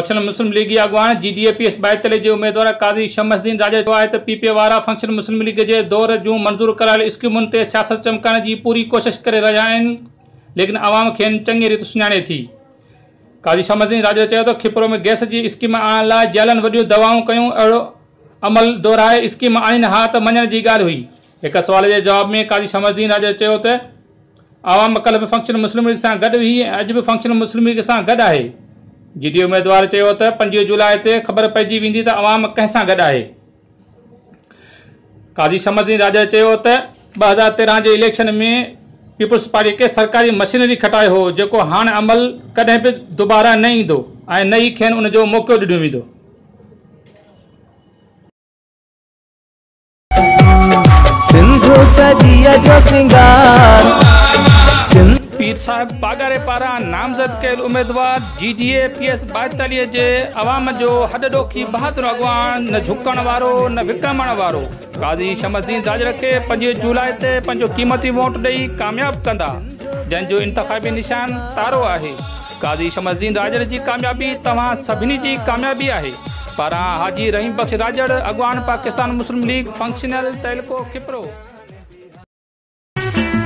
Functional मुस्लिम लीगी अगवान GDAPS 42 जे उम्मीदवार काज़ी शमसुद्दीन राजा चयो आहे त PPA वारा फंक्शनल मुस्लिम लीग जे दौर जूं मंज़ूर करायल स्कीमुनि ते सियासत चमकाइण जी पूरी कोशिश करे रहिया आहिनि, लेकिन आवाम खे चङी रीति सुञाणे थी। काज़ी शमसुद्दीन राजा चयो त खिपरो में गैस जी स्कीम आणण लाइ जेलनि वॾियूं दवाऊं कयूं, अहिड़ो अमल दोहराए स्कीम आणीनि हा त मञण जी ॻाल्हि हुई। हिक सवाल जे जवाब में काज़ी शमसुद्दीन राजा चयो त आवाम कल्ह बि फंक्शनल मुस्लिम लीग सां गॾु हुई ऐं अॼु बि फंक्शनल मुस्लिम लीग सां गॾु आहे। GD उम्मीदवार चयो त 5 जुलाई ते ख़बर पइजी वेंदी त आवाम कंहिं सां गॾु आहे। काज़ी शमसुद्दीन राजा चयो त 2013 जे इलेक्शन में पीपुल्स पार्टी के सरकारी मशीनरी खटायो हो, जेको हाणे अमल कॾहिं बि दुबारा न ईंदो ऐं न ई खेनि उन जो मौक़ो ॾिनो वेंदो। सिंधु सजिया जो सिंगार पीर साहिब पागारे पारां नामज़द कयल उम्मीदवार GDAPS 42 जे अवाम जो हॾॾोखी बहादुर अॻवान, न झुकण वारो न विकमण वारो, काज़ी शमसुद्दीन राजा खे 5 जुलाई ते पंहिंजो क़ीमती वोट ॾेई कामयाब कंदा, जंहिंजो इंतख़ाबी निशान तारो आहे। काज़ी शमसुद्दीन राजा जी कामयाबी तव्हां सभिनी जी कामयाबी आहे। पारां हाजी रहीम बख्श राजड़, अॻवान पाकिस्तान मुस्लिम लीग, फंक्शनल तहलको खिपरो।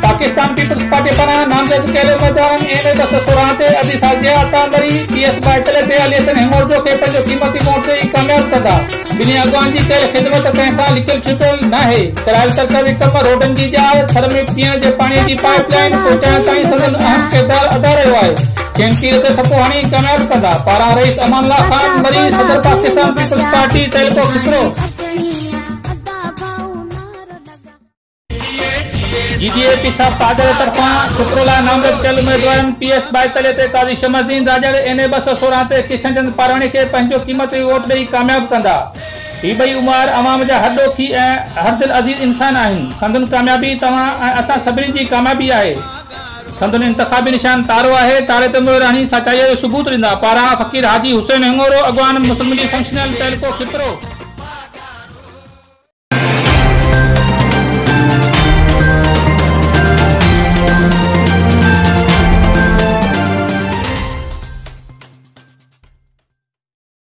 पाकिस्तान पीपुल्स पार्टी पारां नामज़द कयल उम्मीदवारनि NA 216 ते अदी साज़िया अतांबरी PS 42 ते अलीहसन हिंगोर जो खे पंहिंजो क़ीमती वोट ॾेई कामयाब कंदा। ॿिन्ही अॻवान जी कयल ख़िदमत कंहिं खां लिकियलु छुपियलु न आहे। करायल सरकारी कम, रोडनि जी जाइ, थर में पीअण जे पाणीअ जी पाइपलाइन पहुचाइण ताईं संदन अहम किरदारु अदा रहियो आहे। जंहिं तीर ते थपो हणी कामयाब कंदा। पारां रईस अमानुल्लाह खान मरी, सदर पाकिस्तान पीपुल्स पार्टी तहलको खिपरो। GDAPS पादर तरफां खिपरो लाइ नामज़द कयल उम्मीदवारनि PS 42 ते काज़ी शमसुद्दीन राजा, NA 216 ते किशनचंद पाराणी खे पंहिंजो क़ीमती वोट ॾेई कामयाब कंदा। ही ॿई उम्मीदवार अवाम जा हॾॾोखी ऐं हरदिल अज़ीज़ इंसान आहिनि। संदन कामयाबी तव्हां ऐं असां सभिनी जी कामयाबी आहे। संदन इंतख़ाबी निशान तारो आहे। तारे ते मोहर हणी सचाईअ जो सबूत ॾींदा। पारां फ़कीर हाजी हुसैन हिंगोरो, अॻवान मुस्लिम लीग, फंक्शनल तहलको खिपरो।